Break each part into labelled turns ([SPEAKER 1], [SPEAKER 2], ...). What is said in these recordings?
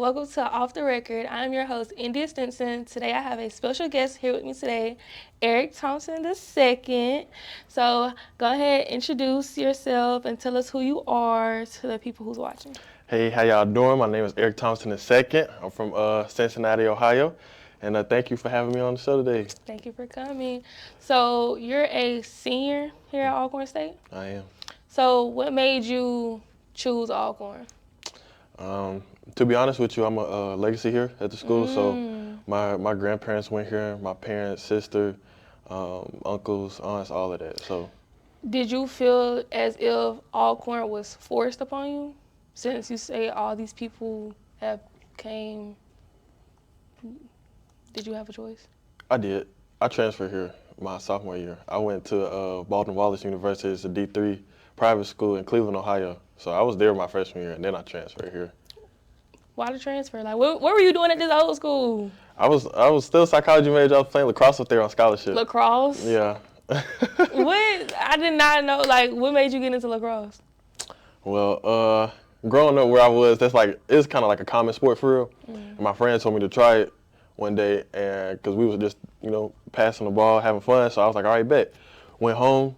[SPEAKER 1] welcome to Off the Record. I'm your host, India Stenson. Today I have a special guest here with me today, Eric Thompson II. So go ahead, introduce yourself and tell us who you are to the people who's watching.
[SPEAKER 2] Hey, how y'all doing? My name is Eric Thompson II. I'm from Cincinnati, Ohio, and thank you for having me on the show today.
[SPEAKER 1] Thank you for coming. So you're a senior here at Alcorn State?
[SPEAKER 2] I am.
[SPEAKER 1] So what made you choose Alcorn?
[SPEAKER 2] To be honest with you, I'm a legacy here at the school. So
[SPEAKER 1] Mm.
[SPEAKER 2] my grandparents went here, my parents, sister, uncles, aunts, all of that. So
[SPEAKER 1] Did you feel as if Alcorn was forced upon you? Since you say all these people have came, did you have a choice?
[SPEAKER 2] I did. I transferred here my sophomore year. I went to Baldwin Wallace University. It's a D3 private school in Cleveland, Ohio. So I was there my freshman year, and then I transferred here.
[SPEAKER 1] Why the transfer? Like, what were you doing at this old school?
[SPEAKER 2] I was still a psychology major. I was playing lacrosse up there on scholarship.
[SPEAKER 1] Lacrosse?
[SPEAKER 2] Yeah.
[SPEAKER 1] What? I did not know. Like, what made you get into lacrosse?
[SPEAKER 2] Well, growing up where I was, it's kind of like a common sport for real. And my friend told me to try it one day, and because we was just passing the ball, having fun. So I was like, all right, bet. Went home,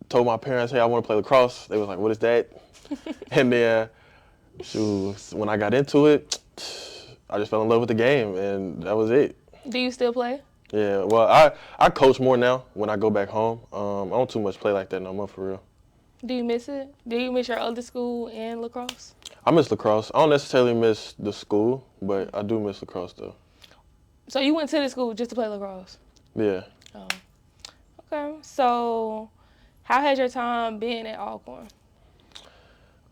[SPEAKER 2] told my parents, hey, I want to play lacrosse. They was like, what is that? And then, shoot, when I got into it, I just fell in love with the game, and that was it.
[SPEAKER 1] Do you still play?
[SPEAKER 2] Yeah, well, I coach more now when I go back home. I don't too much play like that no more for real.
[SPEAKER 1] Do you miss it? Do you miss your other school and lacrosse?
[SPEAKER 2] I miss lacrosse. I don't necessarily miss the school, but I do miss lacrosse though.
[SPEAKER 1] So you went to the school just to play lacrosse?
[SPEAKER 2] Yeah.
[SPEAKER 1] Oh. Okay. So how has your time been at Alcorn?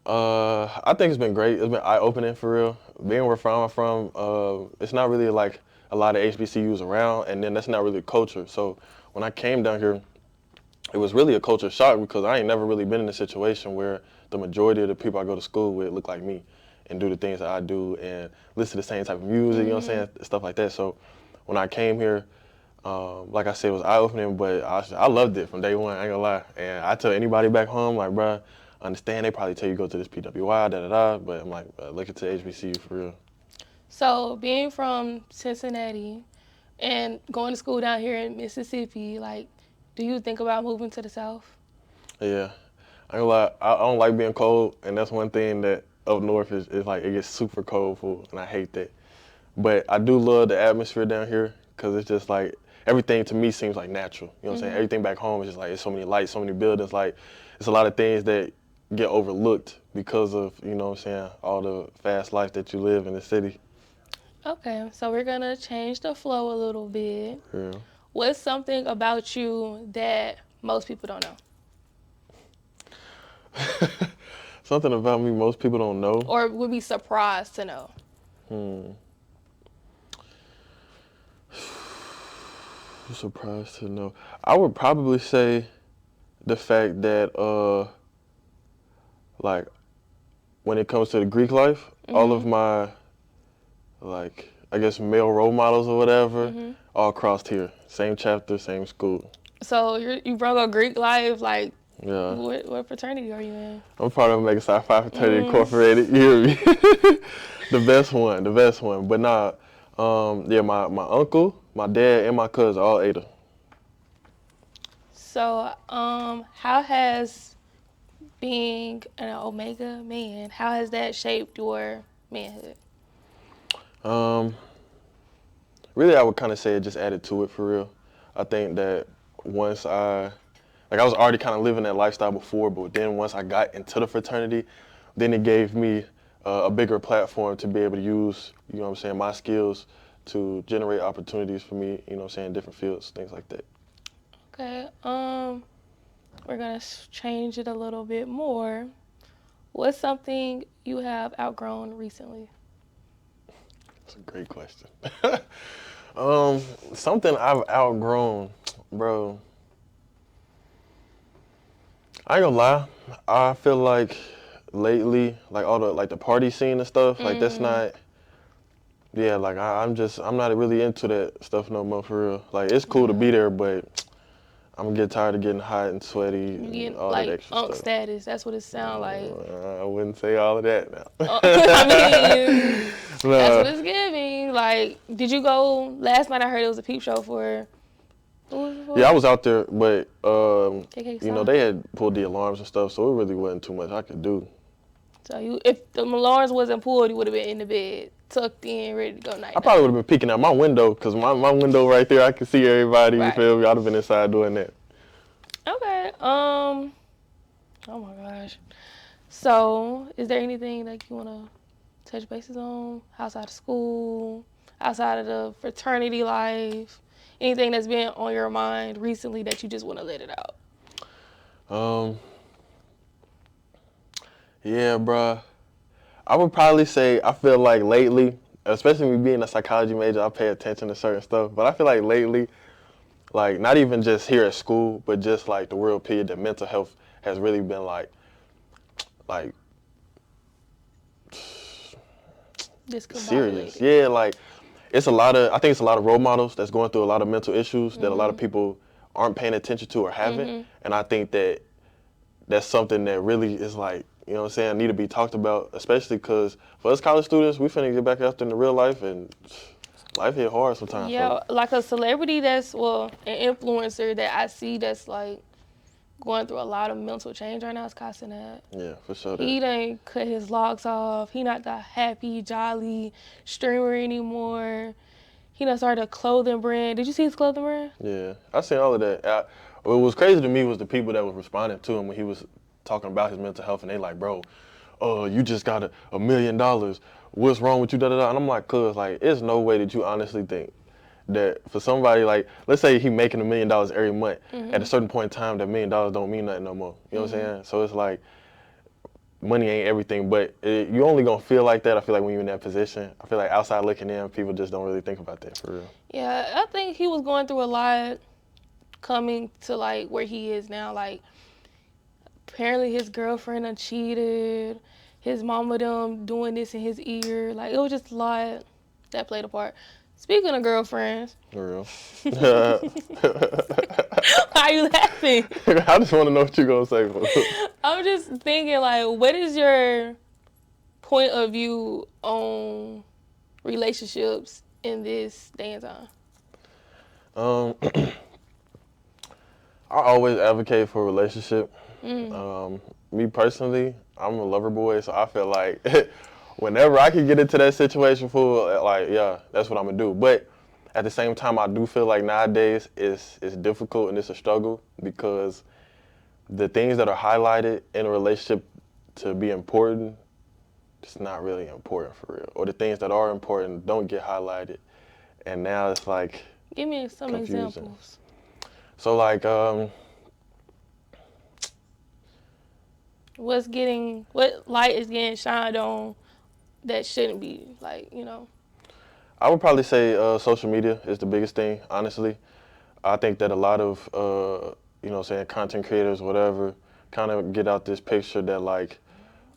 [SPEAKER 2] I think it's been great. It's been eye-opening for real. Being where I'm from, it's not really like a lot of HBCUs around, and then that's not really a culture. So when I came down here, it was really a culture shock because I ain't never really been in a situation where the majority of the people I go to school with look like me and do the things that I do and listen to the same type of music, you know what I'm saying, stuff like that. So when I came here, like I said, it was eye-opening, but I loved it from day one, I ain't gonna lie. And I tell anybody back home, like, bruh, understand, they probably tell you go to this PWI, da-da-da, but I'm like, look at the HBCU for real.
[SPEAKER 1] So being from Cincinnati and going to school down here in Mississippi, like, do you think about moving to the South?
[SPEAKER 2] Yeah, I ain't gonna lie, I don't like being cold, and that's one thing that up north is like, it gets super cold, fool, and I hate that. But I do love the atmosphere down here, because it's just like, everything to me seems like natural, you know what I'm saying? Everything back home is just like, it's so many lights, so many buildings, like, it's a lot of things that get overlooked because of, you know what I'm saying, all the fast life that you live in the city.
[SPEAKER 1] Okay, so we're gonna change the flow a little bit.
[SPEAKER 2] Yeah.
[SPEAKER 1] What's something about you that most people don't know?
[SPEAKER 2] Something about me most people don't know.
[SPEAKER 1] Or would be surprised to know?
[SPEAKER 2] I'm surprised to know. I would probably say the fact that, like, when it comes to the Greek life, all of my, like, I guess male role models or whatever, all crossed here. Same chapter, same school.
[SPEAKER 1] So you brought up Greek life, like,
[SPEAKER 2] Yeah.
[SPEAKER 1] what fraternity are you in?
[SPEAKER 2] I'm part of Omega Psi Phi Fraternity Incorporated. You hear me? The best one. But nah, yeah, my uncle, my dad, and my cousin, all Ada.
[SPEAKER 1] So, how has being an Omega man, how has that shaped your manhood?
[SPEAKER 2] Really, I would kind of say it just added to it for real. I think that once I was already kind of living that lifestyle before, but then once I got into the fraternity, then it gave me a bigger platform to be able to use, you know what I'm saying, my skills to generate opportunities for me, you know what I'm saying, different fields, things like that.
[SPEAKER 1] Okay, we're gonna change it a little bit more. What's something you have outgrown recently?
[SPEAKER 2] That's a great question. Something I've outgrown, bro. I ain't gonna lie. I feel like lately, like all the party scene and stuff, like that's not. Yeah, like I'm not really into that stuff no more for real. Like it's cool to be there, but I'm gonna get tired of getting hot and sweaty
[SPEAKER 1] You
[SPEAKER 2] and
[SPEAKER 1] get
[SPEAKER 2] all that
[SPEAKER 1] like
[SPEAKER 2] extra
[SPEAKER 1] unk
[SPEAKER 2] stuff.
[SPEAKER 1] status. That's what it sounds like.
[SPEAKER 2] I wouldn't say all of that
[SPEAKER 1] I mean,
[SPEAKER 2] now.
[SPEAKER 1] that's what
[SPEAKER 2] No.
[SPEAKER 1] it's giving. Like, did you go last night? I heard it was a peep show for. What was it
[SPEAKER 2] Yeah, I
[SPEAKER 1] for?
[SPEAKER 2] was out there, but
[SPEAKER 1] KK
[SPEAKER 2] you know,
[SPEAKER 1] Side.
[SPEAKER 2] they had pulled the alarms and stuff, so it really wasn't too much I could do.
[SPEAKER 1] So you, if the alarms wasn't pulled, you would have been in the bed, tucked in, ready to go
[SPEAKER 2] I
[SPEAKER 1] night
[SPEAKER 2] probably
[SPEAKER 1] night.
[SPEAKER 2] would have been peeking out my window, because my window right there, I could see everybody, you
[SPEAKER 1] Right.
[SPEAKER 2] feel me? I'd have been inside doing that.
[SPEAKER 1] Okay. Oh my gosh. So, is there anything like you wanna touch bases on outside of school, outside of the fraternity life? Anything that's been on your mind recently that you just want to let it out?
[SPEAKER 2] Um, yeah, bruh. I would probably say I feel like lately, especially me being a psychology major, I pay attention to certain stuff. But I feel like lately, like not even just here at school, but just like the world period, that mental health has really been like serious.
[SPEAKER 1] Discombobulated.
[SPEAKER 2] Yeah, like it's a lot of I think it's a lot of role models that's going through a lot of mental issues that a lot of
[SPEAKER 1] Mhm.
[SPEAKER 2] people aren't paying attention to or haven't.
[SPEAKER 1] Mhm.
[SPEAKER 2] And I think that that's something that really is like, you know what I'm saying, need to be talked about, especially because for us college students, we finna get back out into real life and life hit hard sometimes,
[SPEAKER 1] Yeah,
[SPEAKER 2] folks.
[SPEAKER 1] like a celebrity that's well, an influencer that I see that's like going through a lot of mental change right now is Casanat.
[SPEAKER 2] Yeah, for sure that.
[SPEAKER 1] He done cut his locks off. He not the happy, jolly streamer anymore. He done started a clothing brand. Did you see his clothing brand?
[SPEAKER 2] Yeah, I seen all of that. What was crazy to me was the people that was responding to him when he was talking about his mental health, and they like, bro, you just got $1 million. What's wrong with you? Da da da. And I'm like, cuz, like, there's no way that you honestly think that for somebody like, let's say he making $1 million every month. At a certain point in time, that $1 million don't mean nothing no more. You know what I'm saying? So it's like money ain't everything, but you only gonna feel like that. I feel like when you're in that position, I feel like outside looking in, people just don't really think about that for real.
[SPEAKER 1] Yeah, I think he was going through a lot coming to like where he is now. Like apparently his girlfriend done cheated, his mama them doing this in his ear. Like it was just a lot that played a part. Speaking of girlfriends,
[SPEAKER 2] For real.
[SPEAKER 1] why are you laughing?
[SPEAKER 2] I just want to know what you're gonna say.
[SPEAKER 1] I'm just thinking like, what is your point of view on relationships in this day and time?
[SPEAKER 2] Um, I always advocate for a relationship.
[SPEAKER 1] Mm.
[SPEAKER 2] Me personally, I'm a lover boy, so I feel like whenever I can get into that situation, for like, yeah, that's what I'm gonna do. But at the same time, I do feel like nowadays it's difficult and it's a struggle because the things that are highlighted in a relationship to be important, it's not really important for real. Or the things that are important don't get highlighted, and now it's like
[SPEAKER 1] Give me some
[SPEAKER 2] confusion.
[SPEAKER 1] examples.
[SPEAKER 2] So like,
[SPEAKER 1] What light is getting shined on that shouldn't be, like, you know?
[SPEAKER 2] I would probably say social media is the biggest thing, honestly. I think that a lot of, you know, saying content creators, whatever, kind of get out this picture that like,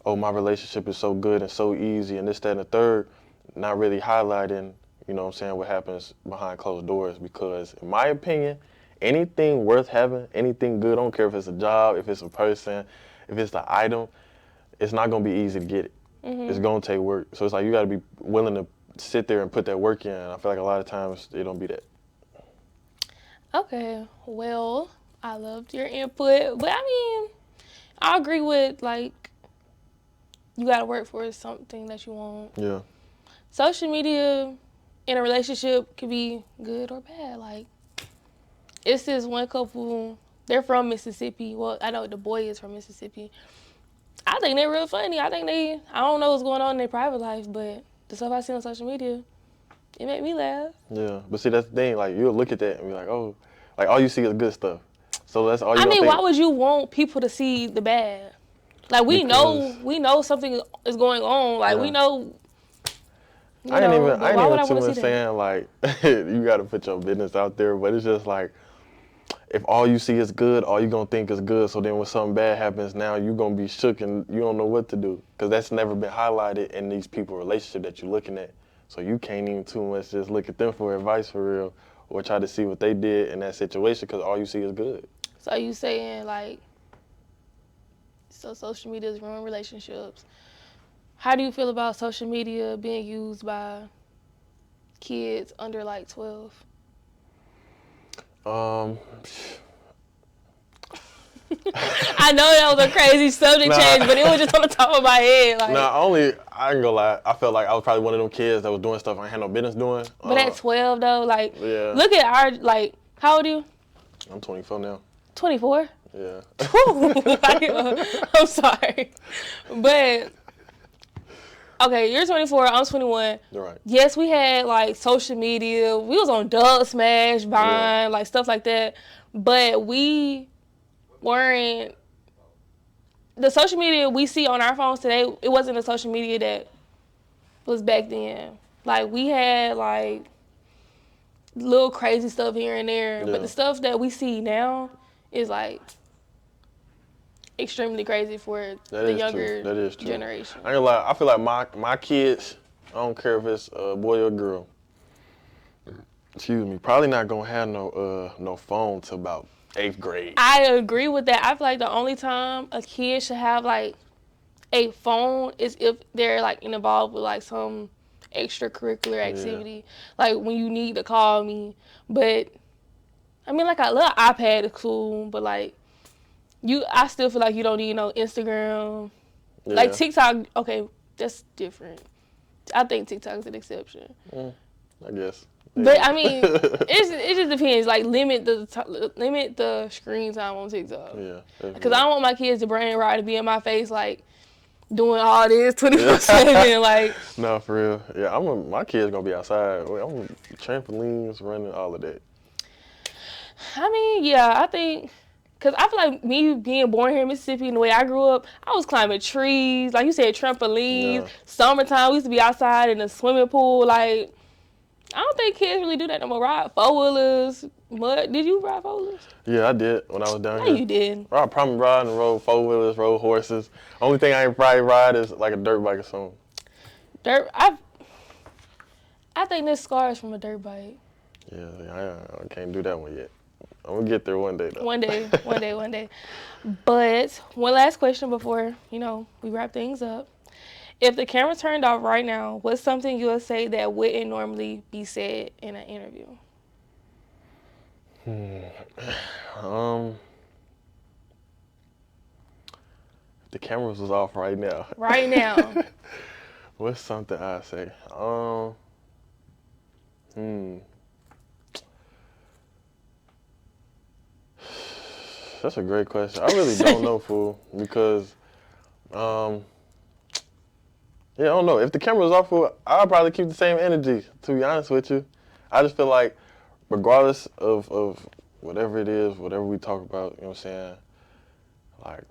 [SPEAKER 2] oh, my relationship is so good and so easy and this, that, and the third, not really highlighting, you know what I'm saying, what happens behind closed doors. Because in my opinion, anything worth having, anything good, I don't care if it's a job, if it's a person, if it's the item, it's not going to be easy to get it. It's
[SPEAKER 1] Hmm.
[SPEAKER 2] going to take work. So it's like you got to be willing to sit there and put that work in. I feel like a lot of times it don't be that.
[SPEAKER 1] Okay, well, I loved your input, but I mean, I agree with, like, you gotta work for something that you want.
[SPEAKER 2] Yeah.
[SPEAKER 1] Social media in a relationship can be good or bad. Like, it's this one couple, they're from Mississippi. Well, I know the boy is from Mississippi. I think they're real funny. I don't know what's going on in their private life, but the stuff I see on social media, it made me laugh.
[SPEAKER 2] Yeah. But see, that's the thing. Like, you'll look at that and be like, oh, like all you see is good stuff. So that's all you
[SPEAKER 1] I
[SPEAKER 2] gonna
[SPEAKER 1] mean, why
[SPEAKER 2] think.
[SPEAKER 1] would you want people to see the bad? Like
[SPEAKER 2] Because,
[SPEAKER 1] we know something is going on. Like we
[SPEAKER 2] yeah.
[SPEAKER 1] know, but
[SPEAKER 2] I ain't
[SPEAKER 1] why would
[SPEAKER 2] even
[SPEAKER 1] I
[SPEAKER 2] too
[SPEAKER 1] want to see
[SPEAKER 2] much
[SPEAKER 1] that?
[SPEAKER 2] saying like you gotta put your business out there, but it's just like if all you see is good, all you gonna think is good. So then when something bad happens, now you gonna be shook and you don't know what to do because that's never been highlighted in these people relationship that you're looking at. So you can't even too much just look at them for advice for real or try to see what they did in that situation because all you see is good.
[SPEAKER 1] So you saying like, so social media is ruining relationships. How do you feel about social media being used by kids under like 12?
[SPEAKER 2] Um,
[SPEAKER 1] I know that was a crazy subject change, but it was just on the top of my head. Like,
[SPEAKER 2] I ain't gonna lie. I felt like I was probably one of them kids that was doing stuff I had no business doing.
[SPEAKER 1] but at 12 though, like,
[SPEAKER 2] Yeah.
[SPEAKER 1] look at our like, how old are you?
[SPEAKER 2] I'm 24 now.
[SPEAKER 1] 24.
[SPEAKER 2] Yeah.
[SPEAKER 1] I'm sorry, but okay, you're 24. I'm 21.
[SPEAKER 2] You're right.
[SPEAKER 1] Yes, we had like social media. We was on Dub Smash, Vine, like stuff like that, but we weren't. The social media we see on our phones today, it wasn't the social media that was back then. Like, we had like little crazy stuff here and there, but the stuff that we see now is like extremely crazy for the younger generation.
[SPEAKER 2] I ain't gonna lie. I feel like my kids, I don't care if it's a boy or a girl, excuse me, probably not gonna have no phone till about 8th grade.
[SPEAKER 1] I agree with that. I feel like the only time a kid should have like a phone is if they're like involved with like some extracurricular activity, like when you need to call me. But I mean, like, a little iPad is cool, but like I still feel like you don't need no Instagram. Like TikTok, okay, that's different. I think TikTok is an exception.
[SPEAKER 2] I guess.
[SPEAKER 1] But I mean, it just depends. Like, limit the screen time on TikTok.
[SPEAKER 2] Yeah.
[SPEAKER 1] Because I don't want my kids to brain rot to be in my face like doing all this 24/7. Like,
[SPEAKER 2] no, for real. Yeah, my kids gonna be outside. I'm trampolines, running, all of that.
[SPEAKER 1] I mean, yeah, I think. Because I feel like me being born here in Mississippi and the way I grew up, I was climbing trees. Like you said, trampolines. Yeah. Summertime, we used to be outside in the swimming pool. Like, I don't think kids really do that no more. Ride four-wheelers. Did you ride four-wheelers?
[SPEAKER 2] Yeah, I did when I was down here.
[SPEAKER 1] Yeah, you did.
[SPEAKER 2] I probably ride and rode four-wheelers, rode horses. Only thing I ain't probably ride is like a dirt bike or something.
[SPEAKER 1] I think this scar is from a dirt bike.
[SPEAKER 2] Yeah, I can't do that one yet. I'm going to get there one day, though.
[SPEAKER 1] One day. But one last question before, we wrap things up. If the camera turned off right now, what's something you would say that wouldn't normally be said in an interview?
[SPEAKER 2] If the cameras was off right now.
[SPEAKER 1] Right now.
[SPEAKER 2] What's something I say? That's a great question. I really don't know, fool, because, I don't know. If the camera was off, fool, I'd probably keep the same energy, to be honest with you. I just feel like, regardless of whatever it is, whatever we talk about, you know what I'm saying, like,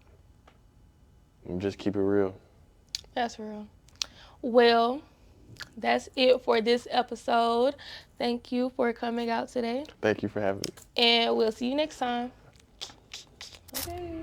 [SPEAKER 2] just keep it real.
[SPEAKER 1] That's real. Well, that's it for this episode. Thank you for coming out today.
[SPEAKER 2] Thank you for having me.
[SPEAKER 1] And we'll see you next time. Okay.